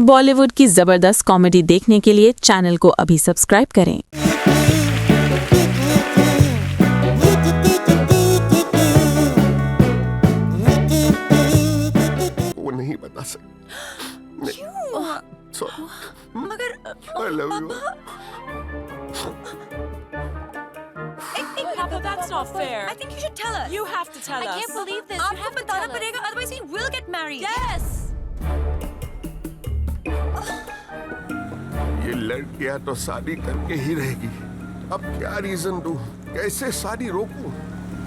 बॉलीवुड की जबरदस्त कॉमेडी देखने के लिए चैनल को अभी सब्सक्राइब करें। वो नहीं बता सकती। क्यों? मगर I love you. Papa, that's not fair. I think you should tell us. You have to tell us. I can't believe this. आपको बताना पड़ेगा, otherwise we will get married. Yes. ये लड़कियां तो शादी करके ही रहेगी। अब क्या रीजन दूं? कैसे शादी रोकूं?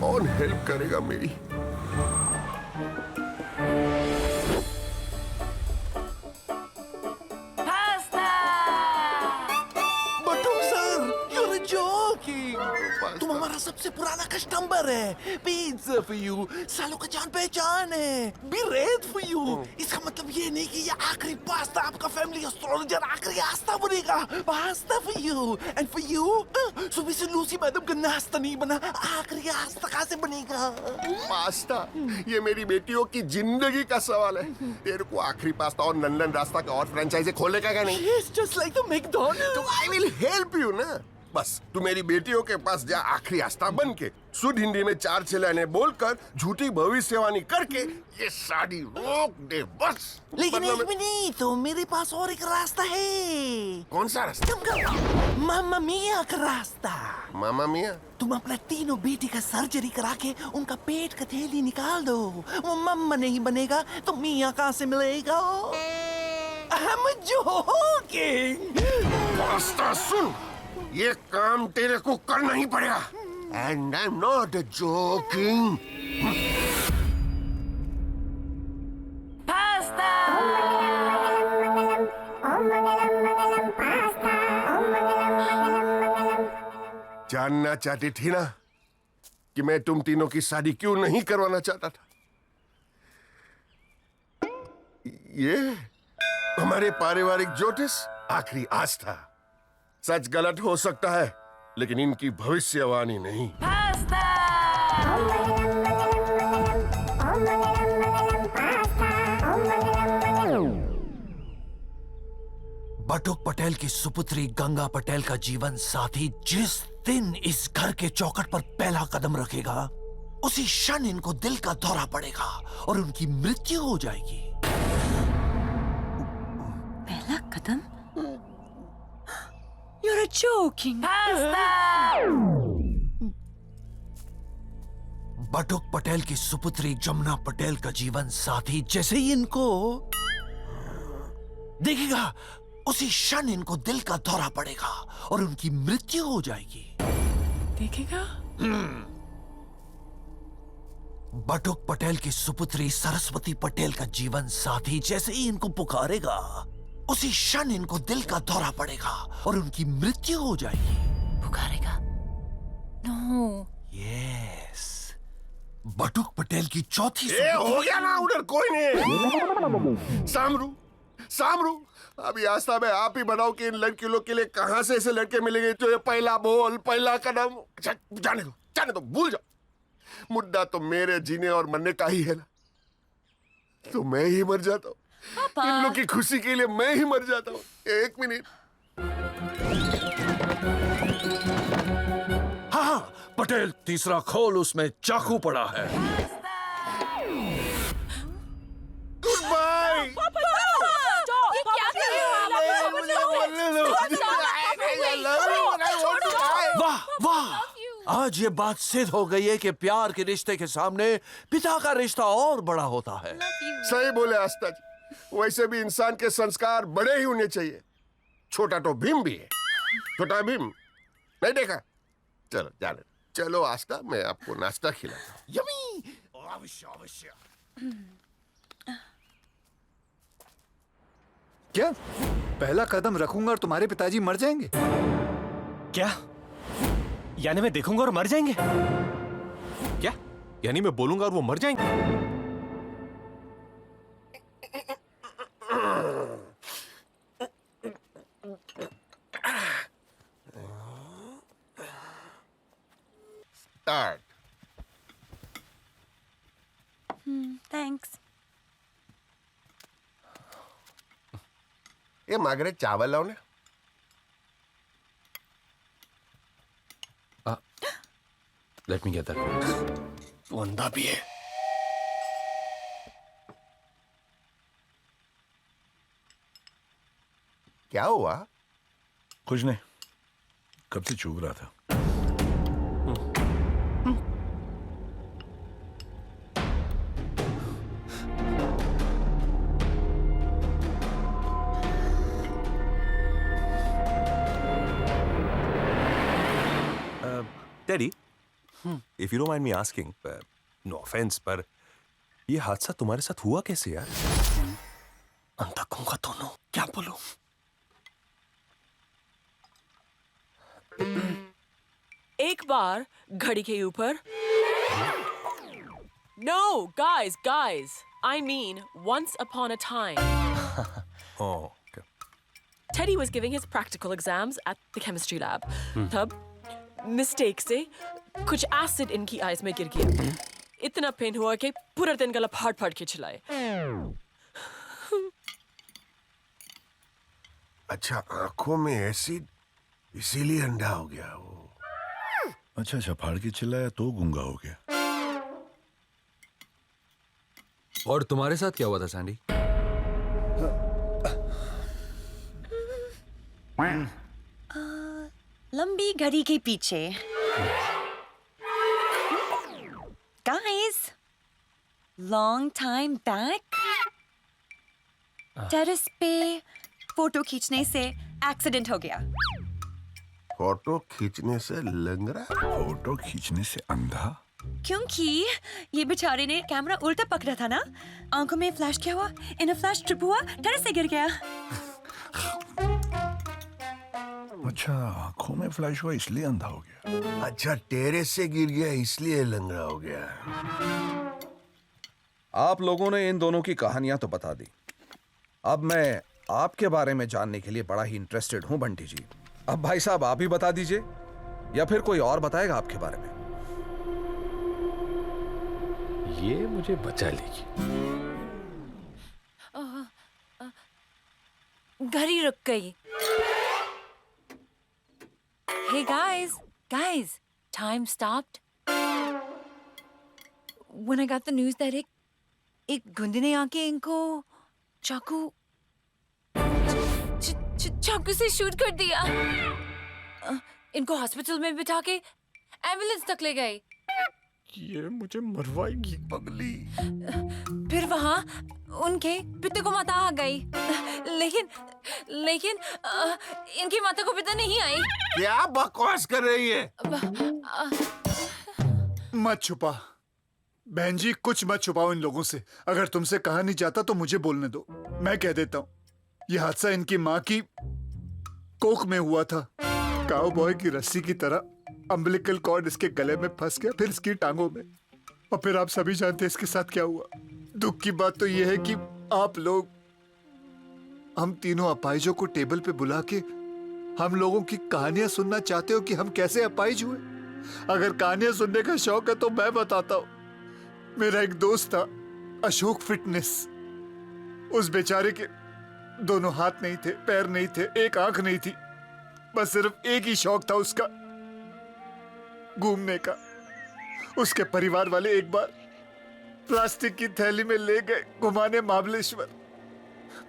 कौन हेल्प करेगा मेरी? बटू सर, you're a joking. तुम हमारा सबसे पुराना कस्टमर है। Pizza for you. सालों का जान पहचान है। Be red for you. इसका मतलब ये नहीं कि ये आखिरी पास्ता आपका फैमिली एस्ट्रोलॉजर आखिरी आस्था बनेगा। Pasta for you and for you. सुबह से लूसी मैडम का नाश्ता नहीं बना, आखिरी आस्था कहाँ से बनेगा? पास्ता? ये मेरी बेटियों की जिंदगी का सवाल है। तेरे को आखिरी पास्ता और नंदन रास्ता का और फ्रेंचाइजी खोलेगा क्या नहीं? It's just like the McDonald's. तो I will help you ना। बस तू मेरी बेटियों के पास जा, आखिरी आस्था बन के शुद्ध हिंदी में 4 चिल्लाने बोलकर झूठी भविष्यवाणी करके ये शादी रोक दे बस। लेकिन एक मिनट, तो मेरे पास और एक रास्ता है। कौन सा रास्ता? मामा मिया का रास्ता। मामा मिया? तुम अपना तीनों बेटी का सर्जरी करा के उनका पेट का थैली निकाल दो। वो मम्मा नहीं बनेगा तो मिया कहाँ से मिलेगा? I'm joking. पास्ता सुन, ये काम तेरे को करना ही पड़ेगा। And I'm not joking. जानना चाहती थी ना कि मैं तुम तीनों की शादी क्यों नहीं करवाना चाहता था? ये हमारे पारिवारिक ज्योतिष आखिरी आस्था। सच गलत हो सकता है, लेकिन इनकी भविष्यवाणी नहीं। बटुक पटेल की सुपुत्री गंगा पटेल का जीवन साथी जिस दिन इस घर के चौखट पर पहला कदम रखेगा, उसी क्षण इनको दिल का दौरा पड़ेगा और उनकी मृत्यु हो जाएगी। पहला कदम? You're joking. बटुक पटेल की सुपुत्री जमुना पटेल का जीवन साथी जैसे ही इनको देखेगा, उसी क्षण इनको दिल का दौरा पड़ेगा और उनकी मृत्यु हो जाएगी। देखेगा? बटुक पटेल की सुपुत्री सरस्वती पटेल का जीवन साथी जैसे ही इनको पुकारेगा, उसी क्षण इनको दिल का दौरा पड़ेगा और उनकी मृत्यु हो जाएगी। पुकारेगा? No. यस, बटुक पटेल की चौथी हो गया ना, उधर कोई नहीं। सामरू, अभी आस्था में आप ही बताओ कि इन लड़की लोग के लिए कहां से ऐसे लड़के मिलेंगे जो ये पहला बोल, पहला कदम। जाने दो, भूल जाओ। मुद्दा तो मेरे जीने और मरने का ही है ना। तो मैं ही मर जाता हूँ। इन लोग की खुशी के लिए मैं ही मर जाता हूँ। एक मिनट। हाँ, पटेल तीसरा खोल, उसमें चाकू पड़ा है। Good bye. ये क्या कर रहे हो? वाह वाह, आज ये बात सिद्ध हो गई है कि प्यार के रिश्ते के सामने पिता का रिश्ता और बड़ा होता है। सही बोले आस्था जी। वैसे भी इंसान के संस्कार बड़े ही होने चाहिए। छोटा तो भीम भी है। छोटा भीम नहीं देखा? चलो जाने, चलो आस्था, मैं आपको नाश्ता खिलाता हूँ। यम्मी। अवश्य। क्या पहला कदम रखूंगा और तुम्हारे पिताजी मर जाएंगे? क्या? यानी मैं देखूंगा और मर जाएंगे? क्या? यानी मैं बोलूंगा और वो मर जाएंगे? Start. Thanks. ये मार्गरेट चावल लाओ ना। Let me get that. वंदा भी है। क्या हुआ? कुछ नहीं, कब से चूक रहा था। Daddy, if you don't mind me asking, no offence, पर ये हादसा तुम्हारे साथ हुआ कैसे यार? अंधा गूंगा दोनों, क्या बोलूं? एक बार घड़ी के ऊपर. No, guys. I mean, once upon a time. Oh, okay. Teddy was giving his practical exams at the chemistry lab. तब मिस्टेक से कुछ एसिड इनकी आईज में गिर गया. इतना पेन हुआ कि पूरा दिन गला फाड़ के चिल्लाए. अच्छा, आंखों में एसिड, इसीलिए अंधा हो गया वो। अच्छा, फाड़ के चिल्लाया तो गूंगा हो गया। और तुम्हारे साथ क्या हुआ था सैंडी? लंबी घड़ी के पीछे. Guys, long time back, terrace पे फोटो खींचने से एक्सीडेंट हो गया. फोटो खींचने से लंगड़ा? फोटो खींचने से अंधा? क्योंकि ये बेचारे ने कैमरा उल्टा पकड़ा था ना, आंखों में फ्लैश क्या हुआ, इन फ्लैश ट्रिप हुआ, टेरेस से गिर गया. अच्छा, आंखों में फ्लैश हुआ इसलिए अंधा हो गया। अच्छा, टेरेस से गिर गया इसलिए लंगड़ा हो गया। आप लोगों ने इन दोनों की कहानियां तो बता दी. अब मैं आपके बारे में जानने के लिए बड़ा ही इंटरेस्टेड हूं बंटी जी. अब भाई साहब आप ही बता दीजिए या फिर कोई और बताएगा आपके बारे में? ये मुझे बचा लेगी. घड़ी रुक गई. Hey guys, time stopped. When I got the news that एक गुंडे ने आके इनको चाकू से शूट कर दिया. इनको हॉस्पिटल में बिठा के एम्बुलेंस तक ले गए. ये मुझे मरवाएगी पगली. फिर वहाँ उनके पिता को माता आ गई. लेकिन इनकी माता को पिता नहीं आई. क्या बकवास कर रही है? मत छुपा बहन जी, कुछ मत छुपाओ इन लोगों से. अगर तुमसे कहा नहीं जाता तो मुझे बोलने दो, मैं कह देता हूँ. यह हादसा इनकी माँ की कोख में हुआ था. काउबॉय की रस्सी की तरह अम्बिलिकल कॉर्ड इसके गले में फंस गया, फिर इसकी टांगों में, और फिर आप सभी जानते हैं इसके साथ क्या हुआ. दुख की बात तो यह है कि आप लोग हम तीनों अपाहिजों को टेबल पे बुला के हम लोगों की कहानियां सुनना चाहते हो कि हम कैसे अपाहिज हुए. अगर कहानियां सुनने का शौक है तो मैं बताता हूं. मेरा एक दोस्त था, अशोक फिटनेस. उस बेचारे के दोनों हाथ नहीं थे, पैर नहीं थे, एक आंख नहीं थी. बस सिर्फ एक ही शौक था उसका, घूमने का. उसके परिवार वाले एक बार प्लास्टिक की थैली में ले गए घुमाने महाबलेश्वर.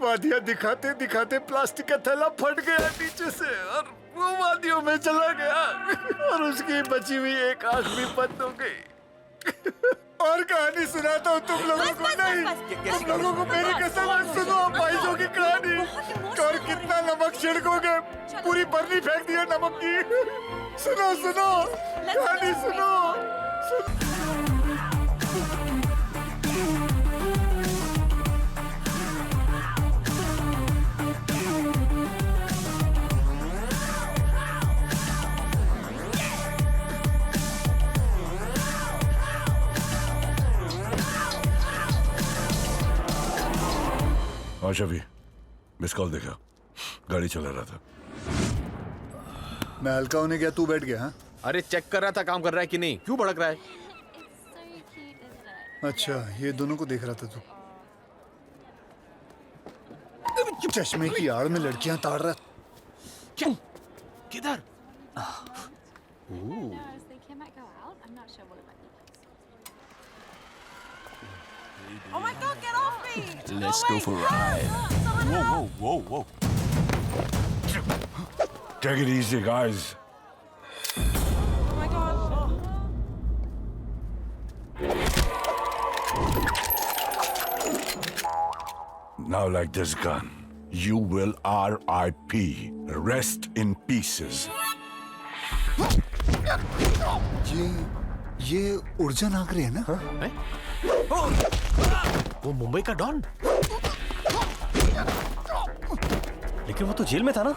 वादियां दिखाते दिखाते प्लास्टिक का थैला फट गया नीचे से और वो वादियों में चला गया और उसकी बची हुई एक आंख भी बंद हो गई. और कहानी सुनाता हूँ तुम लोगों को. नहीं, तुम लोगों को मेरी कसम है, सुनो अपाहिजों की कहानी. और कितना नमक छिड़कोगे, पूरी बर्नी फेंक दिया नमक की. सुनो कहानी सुनो. शफी, मिस कॉल देखा, गाड़ी चला रहा था. मैं हल्का होने गया, तू बैठ गया. हाँ, अरे चेक कर रहा था काम कर रहा है कि नहीं. क्यों भड़क रहा है? अच्छा, ये दोनों को देख रहा था तू. चश्मे की आड़ में लड़कियां ताड़ रहा। किधर? Oh my god, get off me! Let's go for a ride. Whoa, whoa, whoa, whoa. Take it easy, guys. Oh my god. Now, like this gun, you will R.I.P. Rest in pieces. ये ऊर्जा नागरे है ना? वो मुंबई का don. लेकिन वो तो jail में था ना?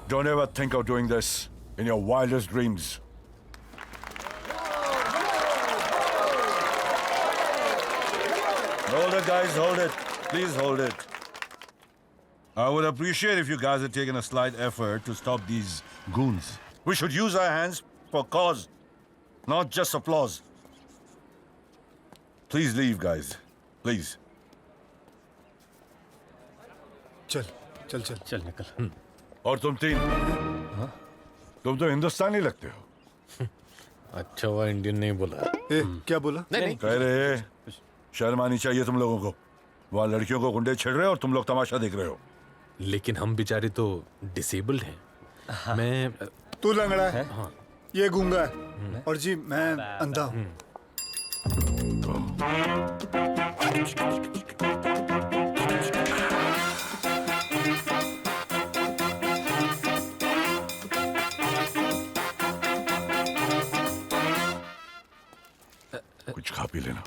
Don't ever think of doing this in your wildest dreams. Hold it, guys, hold it. Please hold it. I would appreciate if you guys had taken a slight effort to stop these goons. We should use our hands for cause, not just applause. Please leave, guys. Please. चल चल चल चल निकल। और तुम तीन, तुम तो हिंदुस्तानी लगते हो। अच्छा हुआ इंडियन नहीं बोला। ए, क्या बोला? नहीं। कह रहे शर्म आनी चाहिए तुम लोगों को। वहाँ लड़कियों को गुंडे छिड़ रहे हो और तुम लोग तमाशा देख रहे हो। लेकिन हम बेचारे तो डिसेबल्ड हैं। मैं तू लंगड़ा है, ये गूंगा है, और जी मैं अंधा हूँ। कुछ खा पी लेना।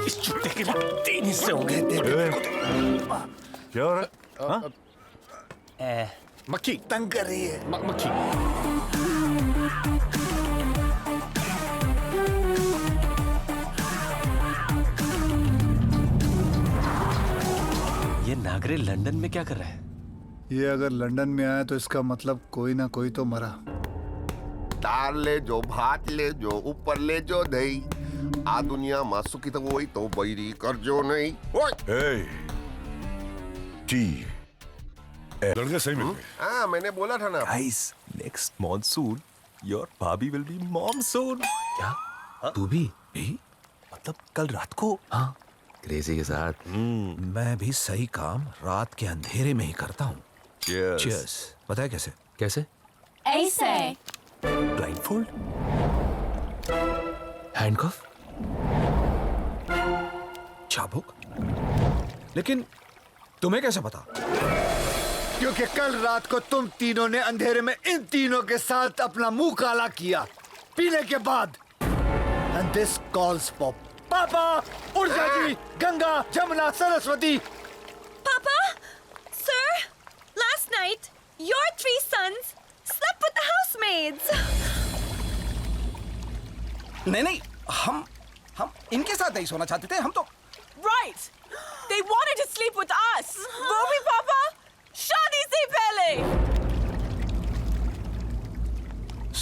इस चुट्टे के 3 हिस्से हो गए थे। क्या हो रहा है? मक्खी तंग कर रही है। मक्खी। ये नागरे लंदन में क्या कर रहा है? ये अगर लंदन में आया तो इसका मतलब कोई ना कोई तो मरा। दाल ले जो, भात ले जो, ऊपर ले जो दही। आ दुनिया में सुखी तो वही तो बैरी कर जो नहीं। Hey, tea. लड़के सही मिल गए। हाँ मैंने बोला था ना। Guys, next monsoon, your bhabhi will be mom soon. क्या? तू भी? मतलब कल रात को। हाँ। क्रेजी के साथ। मैं भी सही काम रात के अंधेरे में ही करता हूँ। Cheers. Cheers. पता है कैसे? कैसे? ऐसे Blindfold? हैंडकफ? चाबुक? लेकिन तुम्हें कैसे पता? क्योंकि कल रात को तुम तीनों ने अंधेरे में इन तीनों के साथ अपना मुंह काला किया पीने के बाद। And this calls for पापा, ऊर्जा जी, Ganga, Jamuna, Saraswati. Papa, sir, last night your 3 sons slept with the housemaids. नहीं, हम इनके साथ नहीं सोना चाहते थे। हम तो Right! They wanted to sleep with us! वो भी पापा शादी से पहले!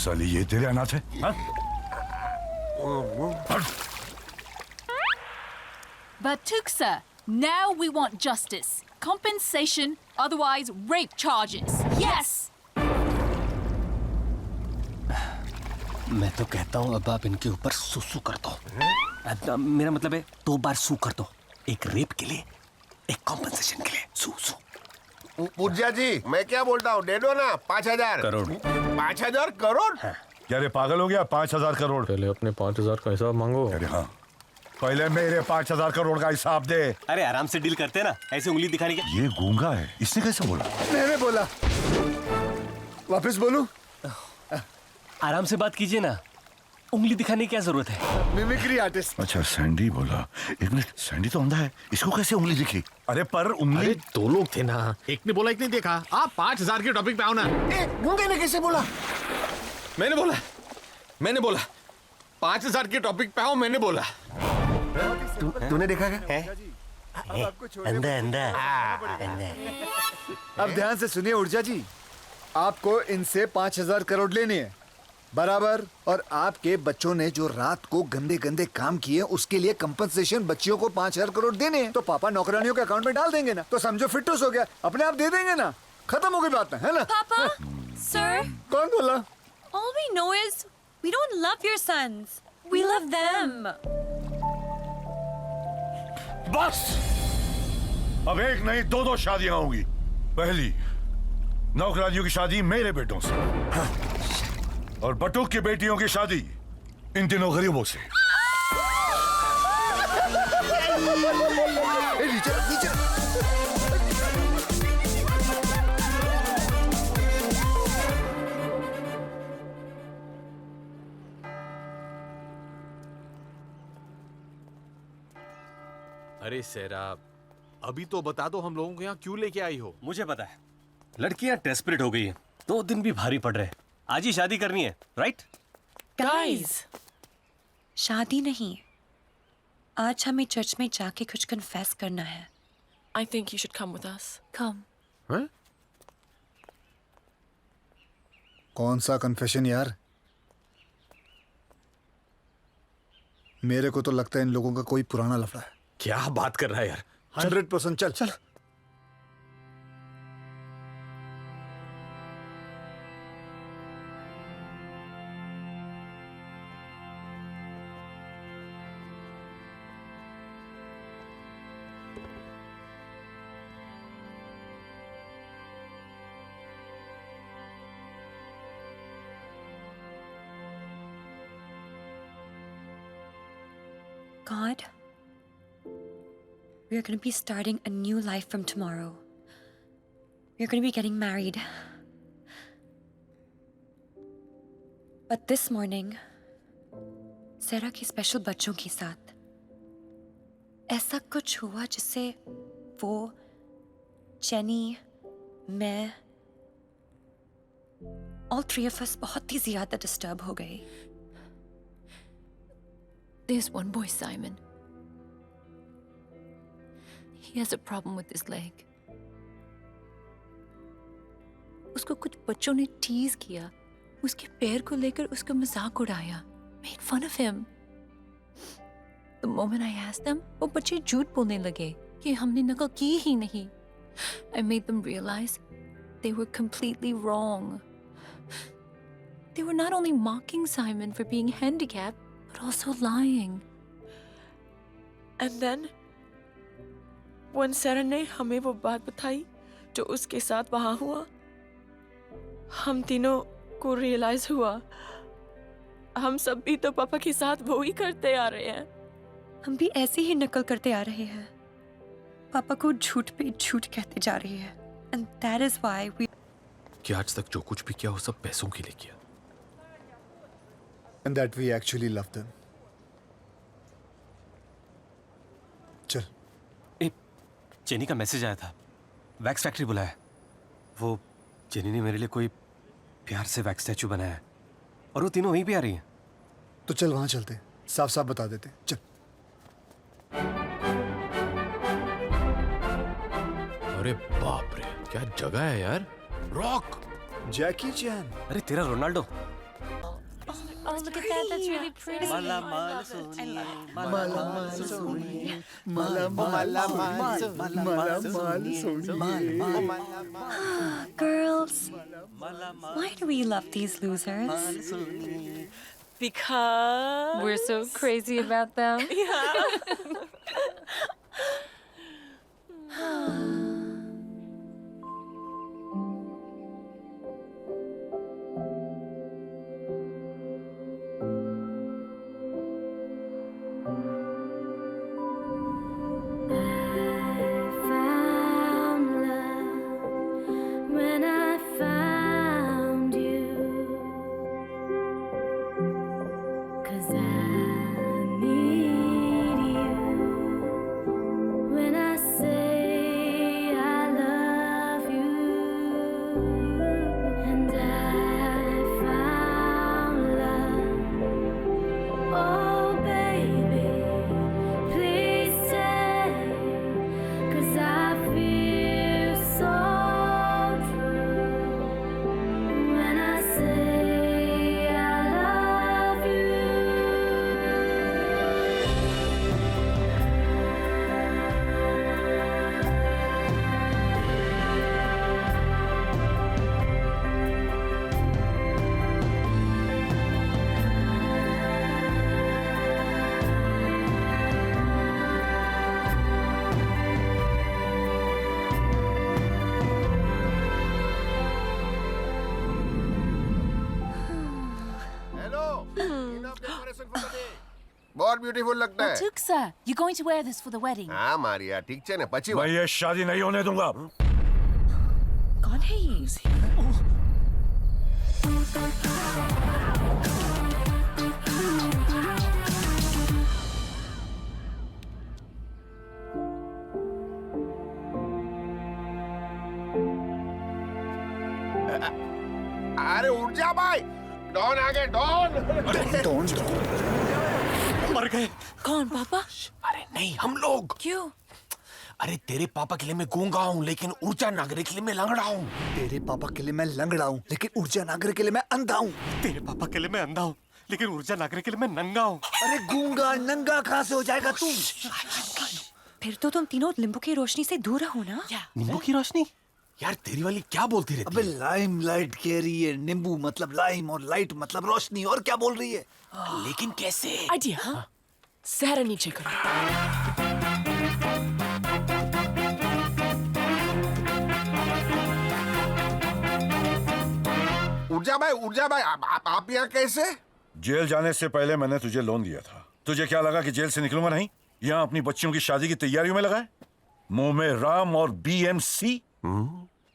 साली ये तेरे अनाथ है? हाँ? But Tuksa, now we want justice. Compensation, otherwise rape charges. Yes! मैं तो कहता हूँ अब आप इनके ऊपर सुसु कर दो। मेरा मतलब है 2 बार सू कर दो। एक रेप के लिए, एक कॉम्पनसेशन के लिए। सू। पूज्या जी मैं क्या बोलता हूँ, दे दो ना 5,000 करोड़। 5,000 करोड़। क्या रे पागल हो गया? 5,000 करोड़। पहले अपने 5,000 का हिसाब मांगो। अरे हाँ, पहले मेरे 5,000 करोड़ का हिसाब दे। अरे आराम से डील करते ना, ऐसे उंगली दिखाने के। ये गूंगा है, इसने कैसे बोला? मैंने बोला। वापस बोलूं? आराम से बात कीजिए ना, उंगली दिखाने की क्या जरूरत है? Mimicry artist. अच्छा सैंडी बोला। एक मिनट, सैंडी तो अंधा है, इसको कैसे उंगली दिखी? अरे पर उंगली। अरे 2 लोग थे ना, एक ने बोला एक ने देखा। आप 5,000 के टॉपिक पे आओ ना। गूंगे ने कैसे बोला? मैंने बोला 5,000 के टॉपिक पे आओ। मैंने बोला तूने देखा क्या? अंधा अंधा। अब ध्यान से सुनिए ऊर्जा जी, आपको इनसे 5,000 करोड़ लेने हैं। बराबर। और आपके बच्चों ने जो रात को गंदे गंदे काम किए उसके लिए कंपनसेशन बच्चियों को 5,000 करोड़ देने हैं, तो पापा नौकरानियों के अकाउंट में डाल देंगे ना, तो समझो फिटनेस हो गया, अपने आप दे देंगे ना, खत्म हो गई बात है ना? पापा, sir, कौन बोला? all we know is we don't love your sons. We love them. बस अब एक नहीं दो शादियां होंगी। पहली नौकरानियों की शादी मेरे बेटों से, और बटुक की बेटियों की शादी इन दिनों गरीबों से। नीचे नीचे। अरे सेरा, अभी तो बता दो हम लोगों को यहाँ क्यों लेके आई हो? मुझे पता है, लड़कियां डेस्परेट हो गई हैं, 2 दिन भी भारी पड़ रहे हैं, आज ही शादी करनी है, राइट? Guys, शादी नहीं, आज हमें चर्च में जाके कुछ कन्फेस करना है। I think you should come with us. Come. हैं? कौन सा कन्फेशन यार? मेरे को तो लगता है इन लोगों का कोई पुराना लफड़ा है। क्या बात कर रहा है यार? 100%। चल चल। God, we are going to be starting a new life from tomorrow. We are going to be getting married. But this morning, Sarah के स्पेशल बच्चों के साथ ऐसा कुछ हुआ जिससे वो, जेनी, मैं, all 3 of us बहुत ही ज़्यादा डिस्टर्ब हो गए। There's one boy, Simon. He has a problem with his leg. उसको कुछ बच्चों ने टीज किया, उसके पैर को लेकर उसका मजाक उड़ाया, made fun of him. The moment I asked them, वो बच्चे झूठ बोलने लगे कि हमने नकल की ही नहीं. I made them realize they were completely wrong. They were not only mocking Simon for being handicapped, but also lying. And then when Sarah ने हमें वो बात बताई जो उसके साथ वहां हुआ, हम तीनों को रियलाइज हुआ हम सब भी तो पापा के साथ वो ही करते आ रहे हैं। हम भी ऐसे ही नकल करते आ रहे हैं, पापा को झूठ पे झूठ कहते जा रहे हैं। And that is why we कि आज तक जो कुछ भी किया वो सब पैसों के लिए किया। And that we actually love them. चल। जेनी का मैसेज आया था, वैक्स फैक्ट्री बुलाया। वो जेनी ने मेरे लिए कोई प्यार से वैक्स स्टैचू बनाया है और वो तीनों वहीं पे आ रही हैं। तो चल वहां चलते, साफ साफ बता देते। चल। अरे बाप रे, क्या जगह है यार। रॉक, जैकी चैन। अरे तेरा Ronaldo. Oh, look at that! That's really pretty. girls, why do we love these losers? Because We're so crazy about them. When I found you, 'cause I need you. और ब्यूटीफुल लगता है। Tuk, sir, you're going to wear this for the wedding. हाँ मारिया, ठीक है ना, पची मैं ये शादी नहीं होने दूंगा। कौन है ये? अरे उठ जा भाई, डॉन आ गए, डॉन। मर गए। कौन पापा? अरे नहीं, हम लोग। क्यों? अरे तेरे पापा के लिए मैं गूंगा हूँ, लेकिन ऊर्जा नागरिक के लिए मैं लंगड़ा हूँ। तेरे पापा के लिए मैं लंगड़ा हूँ, लेकिन ऊर्जा नागर के लिए मैं अंधा हूँ। तेरे पापा के लिए मैं अंधा हूँ, लेकिन ऊर्जा नागरिक के लिए मैं नंगा हूँ। अरे गूंगा नंगा कहाँ से हो जाएगा तू? फिर तो तुम तीनों नींबू की रोशनी से दूर रहो ना। नींबू की रोशनी? यार तेरी वाली क्या बोलती रहती अबे लाइम लाइट कह रही है, नींबू मतलब लाइम और लाइट मतलब रोशनी, और क्या बोल रही है? लेकिन कैसे? आइडिया, हाँ? सहरा नीचे करो। ऊर्जा भाई, आप यहाँ कैसे? जेल जाने से पहले मैंने तुझे लोन दिया था। तुझे क्या लगा कि जेल से निकलूंगा नहीं? यहाँ अपनी बच्चियों की शादी की तैयारियों में लगा है? मुंह में राम और BMC,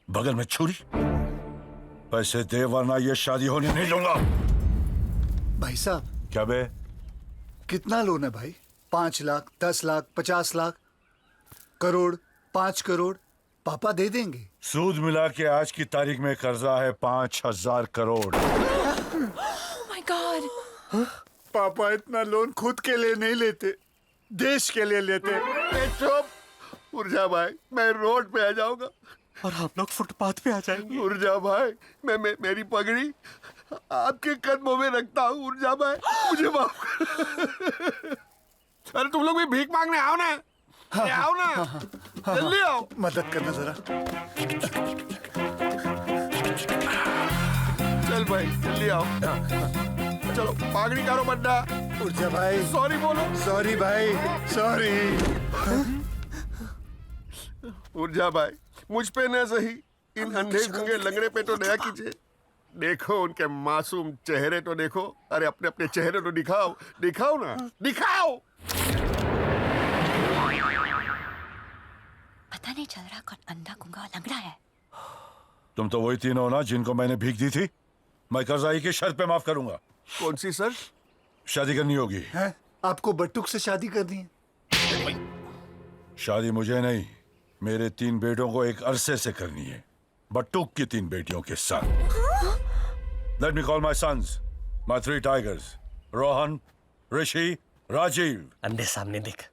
बगल में छुरी। पैसे दे वरना ये शादी होने नहीं दूंगा। भाई साहब, क्या बे? कितना लोन है भाई? 5 लाख, 10 लाख, 50 लाख, करोड़, 5 करोड़? पापा दे देंगे। सूद मिला के आज की तारीख में कर्जा है 5000 करोड़। Oh my God! पापा इतना लोन खुद के लिए नहीं लेते, देश के लिए लेते। चुप ऊर्जा भाई, मैं रोड पे आ जाऊंगा और हम लोग फुटपाथ पे आ जाएंगे। ऊर्जा भाई, मैं मेरी पगड़ी आपके कदमों में रखता हूँ। ऊर्जा भाई, मुझे माफ कर। अरे तुम लोग भी भीख मांगने आओ ना। आओ ना, जल्दी आओ। मदद करना जरा। चल भाई, जल्दी आओ। चलो पागड़ी करो बड्डा। ऊर्जा भाई, सॉरी बोलो। सॉरी भाई, सॉरी। ऊर्जा भाई, मुझ पे न सही, इन अंधे गंगे लंगड़े पे तो दया कीजिए। देखो उनके मासूम चेहरे तो देखो। अरे अपने अपने चेहरे तो दिखाओ, दिखाओ ना, दिखाओ। पता नहीं चल रहा कौन अंधा गुंगा लंगड़ा है। तुम तो वही तीनों ना जिनको मैंने भीख दी थी। मैं कर्जाई की शर्त पे माफ करूंगा। कौन सी सर? शादी करनी होगी। है? आपको बट्टुक से शादी करनी है? शादी मुझे नहीं, मेरे 3 बेटों को एक अरसे से करनी है। बट्टुक की 3 बेटियों के साथ। Let me call my sons, my 3 tigers, Rohan, ऋषि, राजीव। अंधे सामने देख।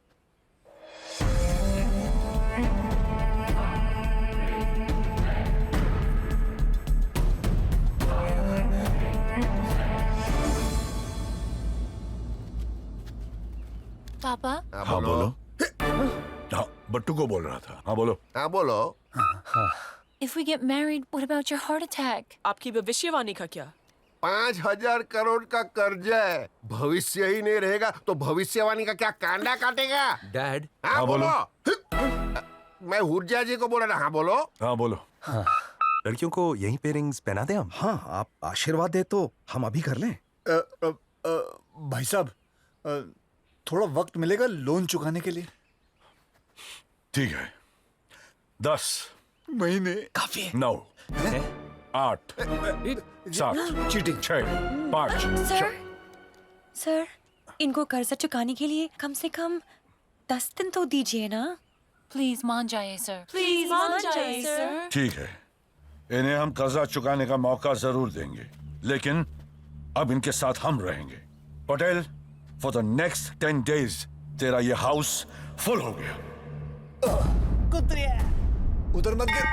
पापा? हाँ बोलो। हाँ, बट्टू को बोल रहा था। हाँ बोलो। हाँ बोलो। If we get married, what about your heart attack? आपकी भविष्यवाणी का क्या? 5000 करोड़ का कर्जा है। भविष्य ही नहीं रहेगा तो भविष्यवाणी का क्या कांडा काटेगा? डैड। हाँ बोलो। मैं ऊर्जा जी को बोल रहा। हाँ बोलो। हाँ बोलो। हाँ। लड़कियों को यही पे रिंग्स पहना दे हम? हाँ, आप आशीर्वाद दे तो हम अभी कर लें। भाई साहब, थोड़ा वक्त मिलेगा लोन चुकाने के लिए? ठीक है। 10 महीने काफी है। 9 8 7 चीटिंग 6 5 सर, इनको कर्जा चुकाने के लिए कम से कम 10 दिन तो दीजिए ना। प्लीज मान जाइए सर। प्लीज मान जाइए सर। ठीक है, इन्हें हम कर्जा चुकाने का मौका जरूर देंगे, लेकिन अब इनके साथ हम रहेंगे। Patel, for the next 10 days तेरा ये हाउस फुल हो गया। कुत्रिया, उधर मत गिर।